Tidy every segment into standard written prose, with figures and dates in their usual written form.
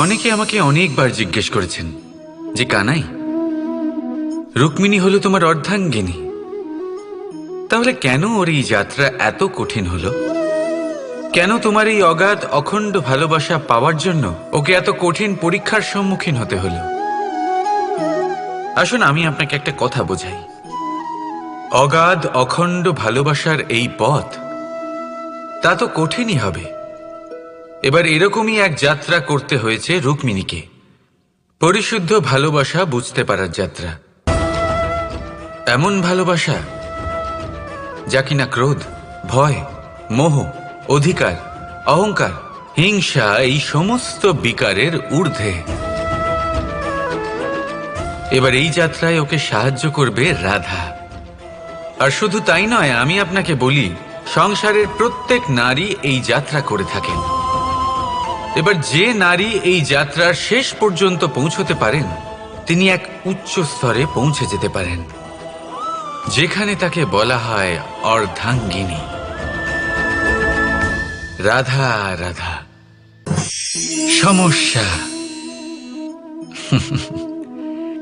অনেকে আমাকে অনেকবার জিজ্ঞেস করেছেন যে কানাই, রুক্মিণী হলো তোমার অর্ধাঙ্গিনী, তাহলে কেন ওর এই যাত্রা এত কঠিন হলো? কেন তোমার এই অগাধ অখণ্ড ভালোবাসা পাওয়ার জন্য ওকে এত কঠিন পরীক্ষার সম্মুখীন হতে হলো? আসুন আমি আপনাকে একটা কথা বোঝাই। অগাধ অখণ্ড ভালোবাসার এই পথ তা তো কঠিনই হবে। এবার এরকমই এক যাত্রা করতে হয়েছে রুক্মিণীকে, পরিশুদ্ধ ভালোবাসা বুঝতে পারার যাত্রা। এমন ভালোবাসা যা কিনা ক্রোধ, ভয়, মোহ, অধিকার, অহংকার, হিংসা এই সমস্ত বিকারের ঊর্ধ্বে। এবার এই যাত্রায় ওকে সাহায্য করবে রাধা। আর শুধু তাই নয়, আমি আপনাকে বলি, সংসারের প্রত্যেক নারী এই যাত্রা করে থাকেন। এবার যে নারী এই যাত্রার শেষ পর্যন্ত পৌঁছতে পারেন, তিনি এক উচ্চ স্তরে পৌঁছে যেতে পারেন, যেখানে তাকে বলা হয় অর্ধাঙ্গিনী। রাধা রাধা। সমস্যা।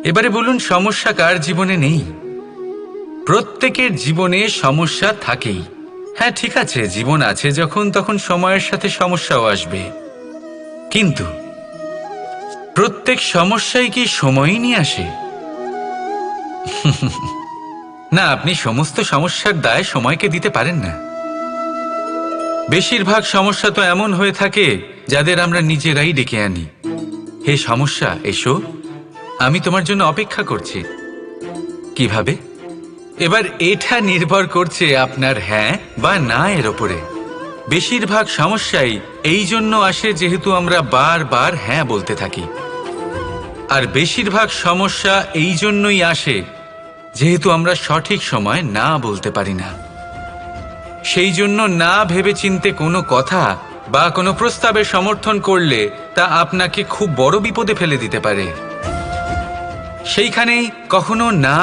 এবারে বলুন, সমস্যা কার জীবনে নেই? প্রত্যেকের জীবনে সমস্যা থাকেই। হ্যাঁ ঠিক আছে, জীবন আছে যখন, তখন সময়ের সাথে সমস্যাও আসবে। কিন্তু প্রত্যেক সমস্যাই কি সময়ই নিয়ে আসে? না, আপনি সমস্ত সমস্যার দায় সময়কে দিতে পারেন না। বেশিরভাগ সমস্যা তো এমন হয়ে থাকে যাদের আমরা নিজেরাই ডেকে আনি। হে সমস্যা, এসো, আমি তোমার জন্য অপেক্ষা করছি। কিভাবে? এবার এটা নির্ভর করছে আপনার হ্যাঁ বা না এর ওপরে। বেশিরভাগ সমস্যাই এই জন্য আসে যেহেতু আমরা বারবার হ্যাঁ বলতে থাকি, আর বেশিরভাগ সমস্যা এই জন্যই আসে যেহেতু আমরা সঠিক সময় না বলতে পারি না। সেই জন্য না ভেবে চিন্তে কোনো কথা বা কোনো প্রস্তাবের সমর্থন করলে তা আপনাকে খুব বড় বিপদে ফেলে দিতে পারে। সেইখানেই কখনো না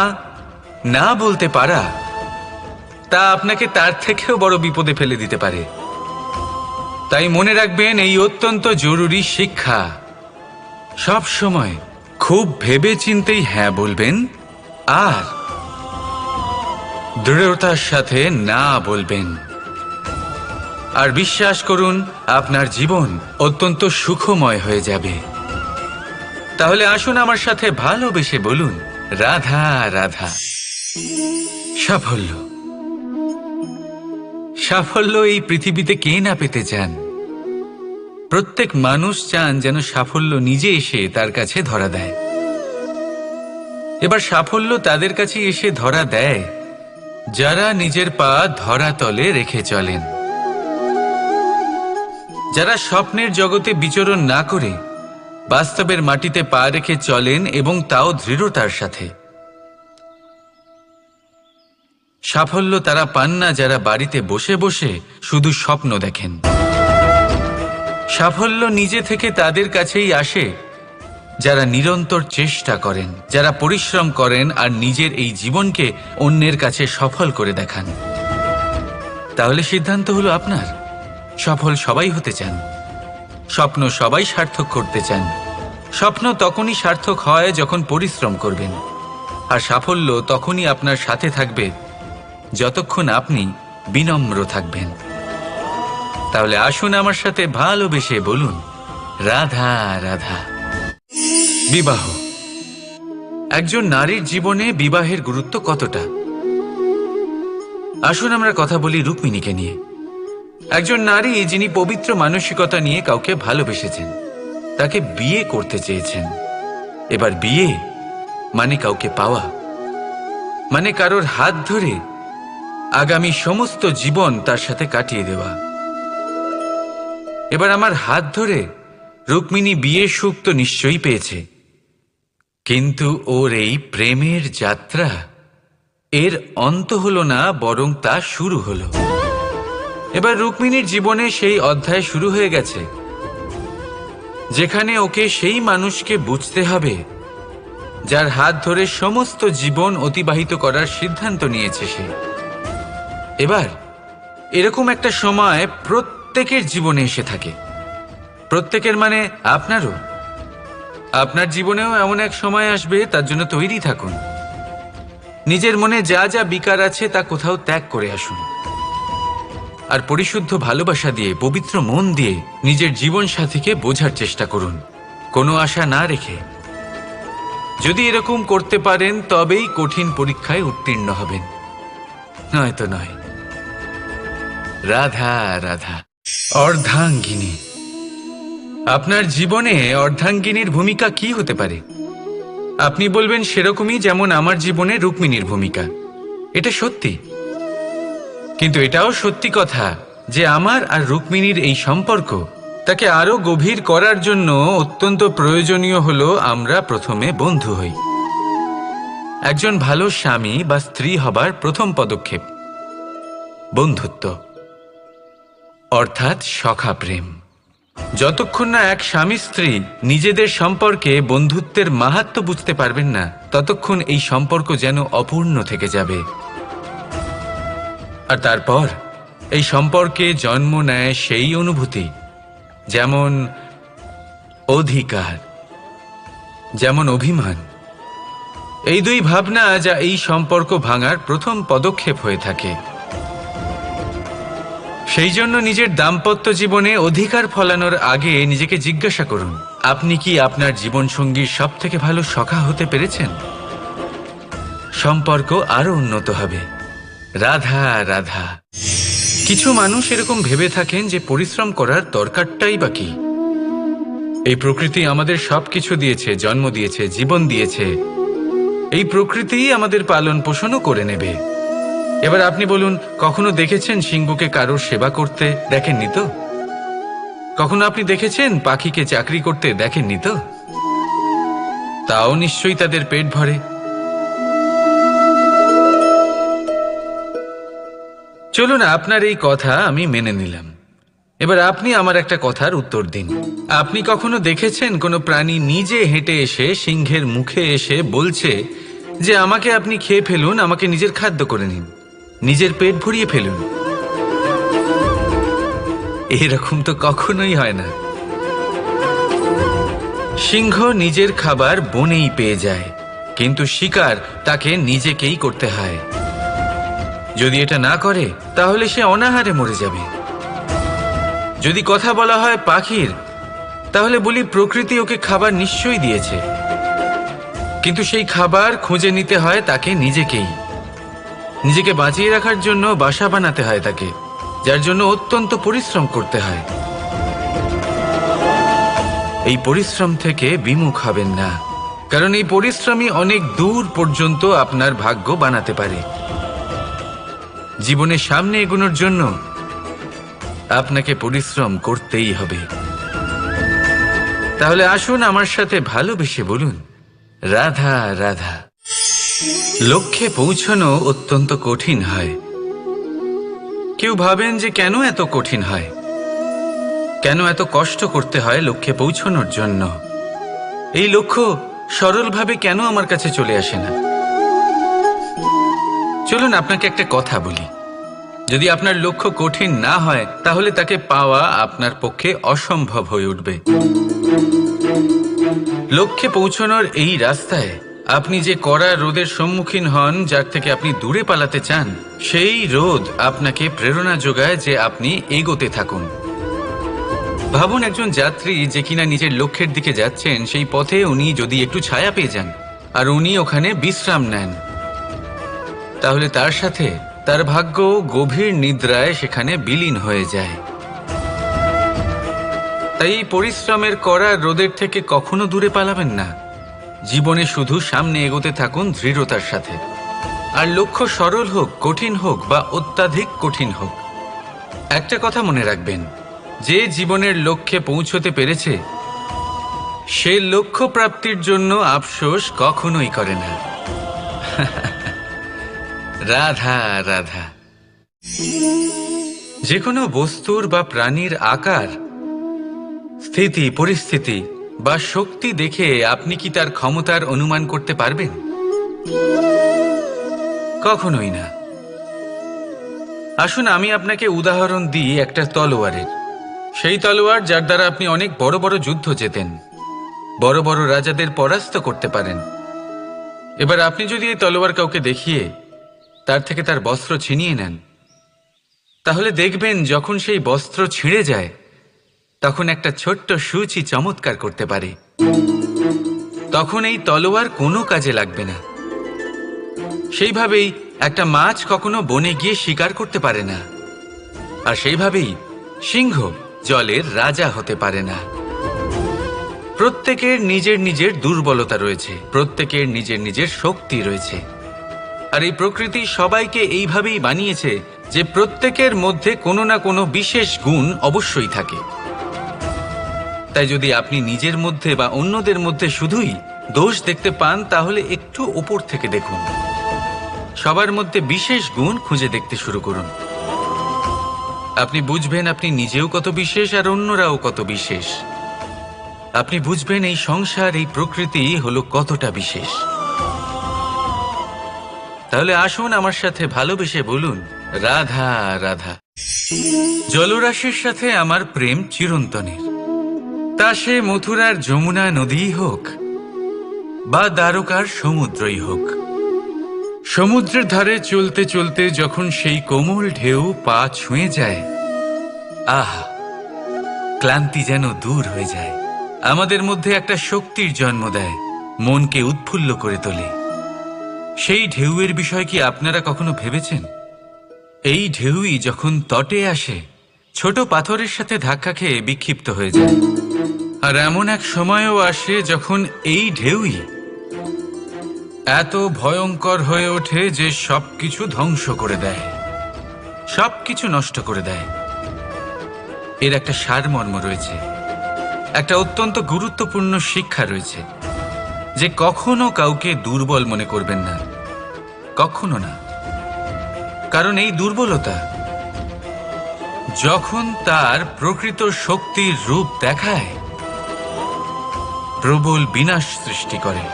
না বলতে পারা তা আপনাকে তার থেকেও বড় বিপদে ফেলে দিতে পারে। তাই মনে রাখবেন এই অত্যন্ত জরুরি শিক্ষা, সব সময় খুব ভেবে চিন্তেই হ্যাঁ বলবেন আর দৃঢ়তার সাথে না বলবেন। আর বিশ্বাস করুন, আপনার জীবন অত্যন্ত সুখময় হয়ে যাবে। তাহলে আসুন আমার সাথে ভালোবেসে বলুন, রাধা রাধা। সাফল্য। সাফল্য এই পৃথিবীতে কে না পেতে চান? প্রত্যেক মানুষ চান যেন সাফল্য নিজে এসে তার কাছে ধরা দেয়। এবার সাফল্য তাদের কাছে এসে ধরা দেয় যারা নিজের পা ধরাতলে রেখে চলেন, যারা স্বপ্নের জগতে বিচরণ না করে বাস্তবের মাটিতে পা রেখে চলেন এবং তাও দৃঢ়তার সাথে। সাফল্য তারা পান না যারা বাড়িতে বসে বসে শুধু স্বপ্ন দেখেন। সাফল্য নিজে থেকে তাদের কাছেই আসে যারা নিরন্তর চেষ্টা করেন, যারা পরিশ্রম করেন আর নিজের এই জীবনকে অন্যের কাছে সফল করে দেখান। তাহলে সিদ্ধান্ত হলো আপনার। সফল সবাই হতে চান, স্বপ্ন সবাই সার্থক করতে চান। স্বপ্ন তখনই সার্থক হয় যখন পরিশ্রম করবেন, আর সাফল্য তখনই আপনার সাথে থাকবে যতক্ষণ আপনি বিনম্র থাকবেন। তাহলে আসুন আমার সাথে ভালোবেসে বলুন, রাধা রাধা। বিবাহ। একজন নারীর জীবনে বিবাহের গুরুত্ব কতটা? আসুন আমরা কথা বলি রুক্মিণীকে নিয়ে। একজন নারী যিনি পবিত্র মানসিকতা নিয়ে কাউকে ভালোবেসেছেন, তাকে বিয়ে করতে চেয়েছেন। এবার বিয়ে মানে কাউকে পাওয়া, মানে কারোর হাত ধরে আগামী সমস্ত জীবন তার সাথে কাটিয়ে দেওয়া। এবার আমার হাত ধরে রুক্মিণী বিয়ের সুখ তো নিশ্চয়ই পেয়েছে, কিন্তু ওর এই প্রেমের যাত্রা এর অন্ত হলো না, বরং তা শুরু হলো। এবার রুক্মিণীর জীবনে সেই অধ্যায় শুরু হয়ে গেছে যেখানে ওকে সেই মানুষকে বুঝতে হবে যার হাত ধরে সমস্ত জীবন অতিবাহিত করার সিদ্ধান্ত নিয়েছে সে। এবার এরকম একটা সময় প্রত্যেকের জীবনে এসে থাকে প্রত্যেকের মানে আপনারও। আপনার জীবনেও এমন এক সময় আসবে, তার জন্য তৈরি থাকুন। নিজের মনে যা যা বিকার আছে তা কোথাও ত্যাগ করে আসুন, আর পরিশুদ্ধ ভালোবাসা দিয়ে, পবিত্র মন দিয়ে নিজের জীবন সাথীকে বোঝার চেষ্টা করুন, কোনো আশা না রেখে। যদি এরকম করতে পারেন তবেই কঠিন পরীক্ষায় উত্তীর্ণ হবেন, নয়তো নয়। রাধা রাধা। অর্ধাঙ্গিনী। আপনার জীবনে অর্ধাঙ্গিনীর ভূমিকা কি হতে পারে? আপনি বলবেন সেরকমই যেমন আমার জীবনে রুক্মিণীর ভূমিকা। এটা সত্যি, কিন্তু এটাও সত্যি কথা যে আমার আর রুক্মিণীর এই সম্পর্ক, তাকে আরো গভীর করার জন্য অত্যন্ত প্রয়োজনীয় হলো আমরা প্রথমে বন্ধু হই। একজন ভালো স্বামী বা স্ত্রী হবার প্রথম পদক্ষেপ বন্ধুত্ব, অর্থাৎ সখা প্রেম। যতক্ষণ না এক স্বামী স্ত্রী নিজেদের সম্পর্কে বন্ধুত্বের মাহাত্ম্য বুঝতে পারবেন না, ততক্ষণ এই সম্পর্ক যেন অপূর্ণ থেকে যাবে। আর তারপর এই সম্পর্কে জন্ম নেয় সেই অনুভূতি, যেমন অধিকার, যেমন অভিমান। এই দুই ভাবনা যা এই সম্পর্ক ভাঙার প্রথম পদক্ষেপ হয়ে থাকে। সেই জন্য নিজের দাম্পত্য জীবনে অধিকার ফলানোর আগে নিজেকে জিজ্ঞাসা করুন, আপনি কি আপনার জীবনসঙ্গীর সব থেকে ভালো সখা হতে পেরেছেন? সম্পর্ক আরো উন্নত হবে। রাধা রাধা। কিছু মানুষ এরকম ভেবে থাকেন যে পরিশ্রম করার দরকারটাই বা কি? এই প্রকৃতি আমাদের সবকিছু দিয়েছে, জন্ম দিয়েছে, জীবন দিয়েছে। এই প্রকৃতিই আমাদের পালন পোষণও করে নেবে। এবার আপনি বলুন, কখনো দেখেছেন সিংহকে কারোর সেবা করতে? দেখেননি তো। কখনো আপনি দেখেছেন পাখিকে চাকরি করতে? দেখেননি তো। তাও নিশ্চয়ই তাদের পেট ভরে। চলুন, আপনার এই কথা আমি মেনে নিলাম। এবার আপনি আমার একটা কথার উত্তর দিন। আপনি কখনো দেখেছেন কোনো প্রাণী নিজে হেঁটে এসে সিংহের মুখে এসে বলছে যে আমাকে আপনি খেয়ে ফেলুন, আমাকে নিজের খাদ্য করে নিন, নিজের পেট ভরিয়ে ফেলুন? এরকম তো কখনোই হয় না। সিংহ নিজের খাবার বনেই পেয়ে যায়, কিন্তু শিকার তাকে নিজেকেই করতে হয়। যদি এটা না করে তাহলে সে অনাহারে মরে যাবে। যদি কথা বলা হয় পাখির, তাহলে বলি প্রকৃতি ওকে খাবার নিশ্চয়ই দিয়েছে, কিন্তু সেই খাবার খুঁজে নিতে হয় তাকে নিজেকেই। নিজেকে বাঁচিয়ে রাখার জন্য বাসা বানাতে হয় তাকে, যার জন্য অত্যন্ত পরিশ্রম করতে হয়। এই পরিশ্রম থেকে বিমুখ হবেন না, কারণ এই পরিশ্রমই অনেক দূর পর্যন্ত আপনার ভাগ্য বানাতে পারে। জীবনের সামনে এগোনোর জন্য আপনাকে পরিশ্রম করতেই হবে। তাহলে আসুন আমার সাথে ভালোবেসে বলুন, রাধা রাধা। লক্ষ্যে পৌঁছানো অত্যন্ত কঠিন হয়। কেউ ভাবেন যে কেন এত কঠিন হয়, কেন এত কষ্ট করতে হয় লক্ষ্যে পৌঁছানোর জন্য? এই লক্ষ্য সরলভাবে কেন আমার কাছে চলে আসে না? চলুন আপনাকে একটা কথা বলি, যদি আপনার লক্ষ্য কঠিন না হয় তাহলে তাকে পাওয়া আপনার পক্ষে অসম্ভব হয়ে উঠবে। লক্ষ্যে পৌঁছানোর এই রাস্তায় আপনি যে কড়া রোদের সম্মুখীন হন, যার থেকে আপনি দূরে পালাতে চান, সেই রোদ আপনাকে প্রেরণা যোগায় যে আপনি এগোতে থাকুন। ভাবুন, একজন যাত্রী যে কিনা নিজের লক্ষ্যের দিকে যাচ্ছেন, সেই পথে উনি যদি একটু ছায়া পেয়ে যান আর উনি ওখানে বিশ্রাম নেন, তাহলে তার সাথে তার ভাগ্য গভীর নিদ্রায় সেখানে বিলীন হয়ে যায়। তাই পরিশ্রমের করা রোদের থেকে কখনো দূরে পালাবেন না। জীবনে শুধু সামনে এগোতে থাকুন দৃঢ়তার সাথে। আর লক্ষ্য সরল হোক, কঠিন হোক বা অত্যাধিক কঠিন হোক, একটা কথা মনে রাখবেন, যে জীবনের লক্ষ্যে পৌঁছতে পেরেছে সে লক্ষ্য প্রাপ্তির জন্য আফসোস কখনোই করে না। রাধা রাধা। যে কোনো বস্তুর বা প্রাণীর আকার, স্থিতি, পরিস্থিতি বা শক্তি দেখে আপনি কি তার ক্ষমতার অনুমান করতে পারবেন? কখনোই না। আসুন আমি আপনাকে উদাহরণ দিই একটা তলোয়ারের। সেই তলোয়ার যার দ্বারা আপনি অনেক বড় বড় যুদ্ধ জেতেন, বড় বড় রাজাদের পরাস্ত করতে পারেন। এবার আপনি যদি এই তলোয়ার কাউকে দেখিয়ে তার থেকে তার বস্ত্র ছিনিয়ে নেন, তাহলে দেখবেন যখন সেই বস্ত্র ছিঁড়ে যায় তখন একটা ছোট্ট সূচি চমৎকার করতে পারে। তখন এই তলোয়ার কোনো কাজে লাগবে না। সেইভাবেই একটা মাছ কখনো বনে গিয়ে শিকার করতে পারে না, আর সেইভাবেই সিংহ জলের রাজা হতে পারে না। প্রত্যেকের নিজের নিজের দুর্বলতা রয়েছে, প্রত্যেকের নিজের নিজের শক্তি রয়েছে, আর এই প্রকৃতি সবাইকে এইভাবেই বানিয়েছে যে প্রত্যেকের মধ্যে কোনো না কোনো বিশেষ গুণ অবশ্যই থাকে। তাই যদি আপনি নিজের মধ্যে বা অন্যদের মধ্যে শুধুই দোষ দেখতে পান, তাহলে একটু উপর থেকে দেখুন, সবার মধ্যে বিশেষ গুণ খুঁজে দেখতে শুরু করুন। আপনি বুঝবেন আপনি নিজেও কত বিশেষ আর অন্যরাও কত বিশেষ। আপনি বুঝবেন এই সংসার, এই প্রকৃতি হলো কতটা বিশেষ। তাহলে আসুন আমার সাথে ভালোবেসে বলুন, রাধা রাধা। জলরাশির সাথে আমার প্রেম চিরন্তনের, তা সে মথুরার যমুনা নদীই হোক বা দ্বারকার সমুদ্রই হোক। সমুদ্রের ধারে চলতে চলতে যখন সেই কোমল ঢেউ পা ছুঁয়ে যায়, আহা, ক্লান্তি যেন দূর হয়ে যায়। আমাদের মধ্যে একটা শক্তির জন্ম দেয়, মনকে উৎফুল্ল করে তোলে। সেই ঢেউয়ের বিষয় কি আপনারা কখনো ভেবেছেন? এই ঢেউই যখন তটে আসে, ছোট পাথরের সাথে ধাক্কা খেয়ে বিক্ষিপ্ত হয়ে যায়। আর এমন এক সময়ও আসে যখন এই ঢেউই এত ভয়ঙ্কর হয়ে ওঠে যে সবকিছু ধ্বংস করে দেয়, সবকিছু নষ্ট করে দেয়। এর একটা সারমর্ম রয়েছে, একটা অত্যন্ত গুরুত্বপূর্ণ শিক্ষা রয়েছে, যে কখনো কাউকে দুর্বল মনে করবেন না, কখনো না। কারণ এই দুর্বলতা যখন তার প্রকৃত শক্তির রূপ দেখায়, প্রবল বিনাশ সৃষ্টি করে।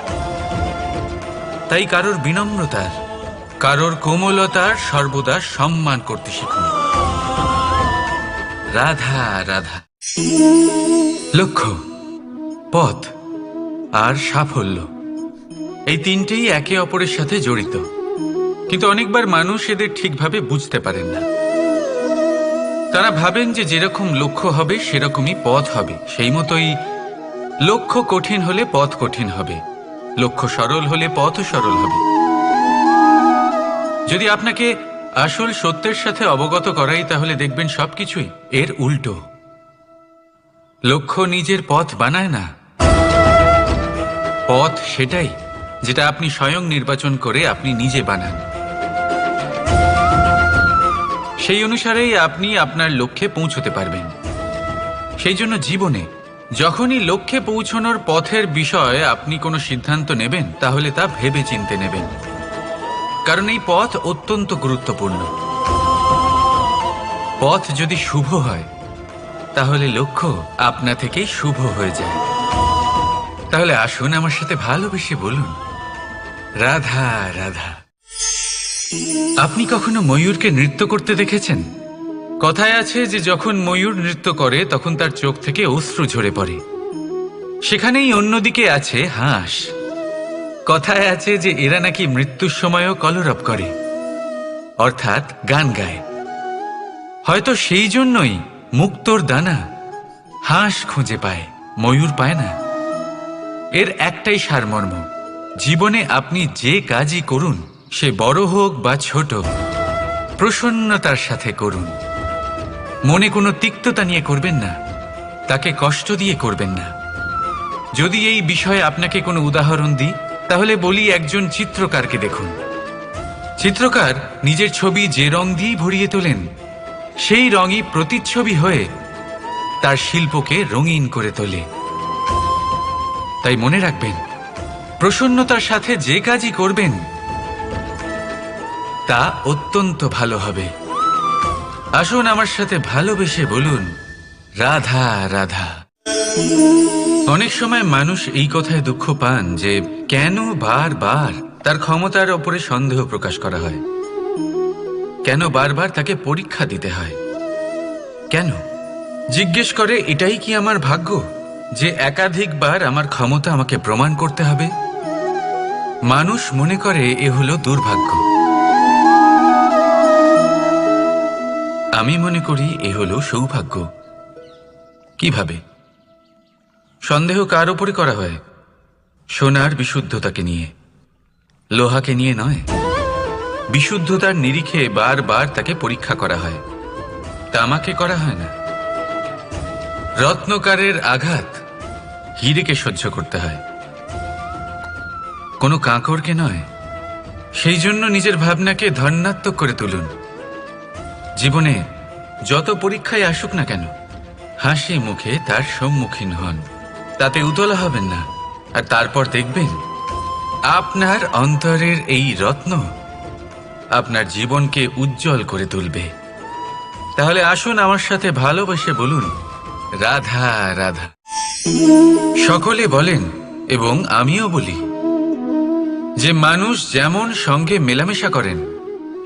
তাই কারোর বিনম্রতার, কারোর কোমলতার সর্বদা সম্মান করতে শিখুন। রাধা রাধা। লক্ষ্য, পথ আর সাফল্য, এই তিনটেই একে অপরের সাথে জড়িত, কিন্তু অনেকবার মানুষ এদের ঠিকভাবে বুঝতে পারেন না। তারা ভাবেন যে যেরকম লক্ষ্য হবে সেরকমই পথ হবে, সেই মতোই লক্ষ্য কঠিন হলে পথ কঠিন হবে, লক্ষ্য সরল হলে পথও সরল হবে। যদি আপনাকে আসল সত্যের সাথে অবগত করাই, তাহলে দেখবেন সবকিছুই এর উল্টো। লক্ষ্য নিজের পথ বানায় না, পথ সেটাই যেটা আপনি স্বয়ং নির্বাচন করে আপনি নিজে বানান। সেই অনুসারেই আপনি আপনার লক্ষ্যে পৌঁছতে পারবেন। সেই জন্য জীবনে যখনই লক্ষ্যে পৌঁছানোর পথের বিষয়ে আপনি কোনো সিদ্ধান্ত নেবেন, তাহলে তা ভেবে চিন্তে নেবেন, কারণ এই পথ অত্যন্ত গুরুত্বপূর্ণ। পথ যদি শুভ হয়, তাহলে লক্ষ্য আপনা থেকেই শুভ হয়ে যায়। তাহলে আসুন আমার সাথে ভালোবেসে বলুন, রাধা রাধা। আপনি কখনো ময়ূরকে নৃত্য করতে দেখেছেন? কথায় আছে যে যখন ময়ূর নৃত্য করে তখন তার চোখ থেকে অশ্রু ঝরে পড়ে। সেখানেই অন্যদিকে আছে হাঁস। কথায় আছে যে এরা নাকি মৃত্যুর সময়ও কলরব করে, অর্থাৎ গান গায়। হয়তো সেই জন্যই মুক্তোর দানা হাঁস খুঁজে পায়, ময়ূর পায় না। এর একটাই সারমর্ম, জীবনে আপনি যে কাজই করুন, সে বড় হোক বা ছোট, প্রসন্নতার সাথে করুন। মনে কোনো তিক্ততা নিয়ে করবেন না, তাকে কষ্ট দিয়ে করবেন না। যদি এই বিষয়ে আপনাকে কোনো উদাহরণ দিই, তাহলে বলি একজন চিত্রকারকে দেখুন। চিত্রকার নিজের ছবি যে রং দিয়েই ভরিয়ে তোলেন, সেই রঙই প্রতিচ্ছবি হয়ে তার শিল্পকে রঙিন করে তোলে। তাই মনে রাখবেন, প্রসন্নতার সাথে যে কাজই করবেন তা অত্যন্ত ভালো হবে। আসুন আমার সাথে ভালোবেসে বলুন, রাধা রাধা। অনেক সময় মানুষ এই কথায় দুঃখ পান যে কেন বারবার তার ক্ষমতার ওপরে সন্দেহ প্রকাশ করা হয়, কেন বারবার তাকে পরীক্ষা দিতে হয়, কেন? জিজ্ঞেস করে এটাই কি আমার ভাগ্য যে একাধিকবার আমার ক্ষমতা আমাকে প্রমাণ করতে হবে? মানুষ মনে করে এ হলো দুর্ভাগ্য। আমি মনে করি এ হলো সৌভাগ্য। কিভাবে? সন্দেহ কার উপরে করা হয়? সোনার বিশুদ্ধতাকে নিয়ে, লোহাকে নিয়ে নয়। বিশুদ্ধতার নিরিখে বারবার তাকে পরীক্ষা করা হয়, তামাকে করা হয় না। রত্নকারের আঘাত হীরেকে সহ্য করতে হয়, কোনো কাঁকরকে নয়। সেই জন্য নিজের ভাবনাকে ধন্যাত্মক করে তুলুন। জীবনে যত পরীক্ষায় আসুক না কেন, হাসি মুখে তার সম্মুখীন হন, তাতে উতলা হবেন না। আর তারপর দেখবেন আপনার অন্তরের এই রত্ন আপনার জীবনকে উজ্জ্বল করে তুলবে। তাহলে আসুন আমার সাথে ভালোবেসে বলুন, রাধা রাধা। সকলে বলেন এবং আমিও বলি যে মানুষ যেমন সঙ্গে মেলামেশা করেন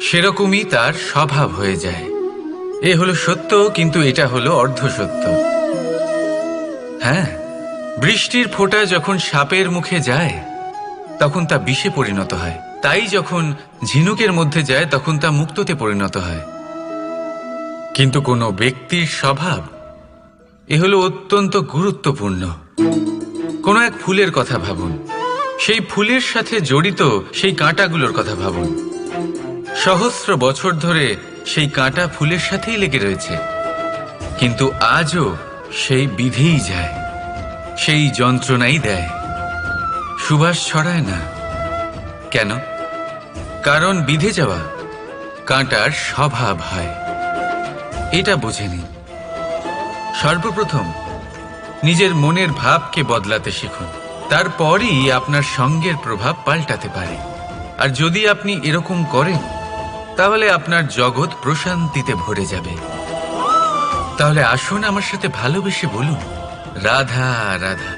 সেরকমই তার স্বভাব হয়ে যায়। এ হলো সত্য, কিন্তু এটা হলো অর্ধ সত্য। হ্যাঁ, বৃষ্টির ফোঁটা যখন সাপের মুখে যায় তখন তা বিষে পরিণত হয়, তাই যখন ঝিনুকের মধ্যে যায় তখন তা মুক্তোতে পরিণত হয়। কিন্তু কোনো ব্যক্তির স্বভাব এ হলো অত্যন্ত গুরুত্বপূর্ণ। কোনো এক ফুলের কথা ভাবুন, সেই ফুলের সাথে জড়িত সেই কাঁটাগুলোর কথা ভাবুন। সহস্র বছর ধরে সেই কাঁটা ফুলের সাথেই লেগে রয়েছে, কিন্তু আজও সেই বিধেই যায়, সেই যন্ত্রণাই দেয়, সুবাস ছড়ায় না। কেন? কারণ বিধে যাওয়া কাঁটার স্বভাব হয়। এটা বুঝেনি। সর্বপ্রথম নিজের মনের ভাবকে বদলাতে শিখুন, তারপরই আপনার সঙ্গের প্রভাব পাল্টাতে পারে। আর যদি আপনি এরকম করেন তাহলে আপনার জগৎ প্রশান্তিতে ভরে যাবে। তাহলে আসুন আমার সাথে ভালোবেসে বলুন, রাধা রাধা।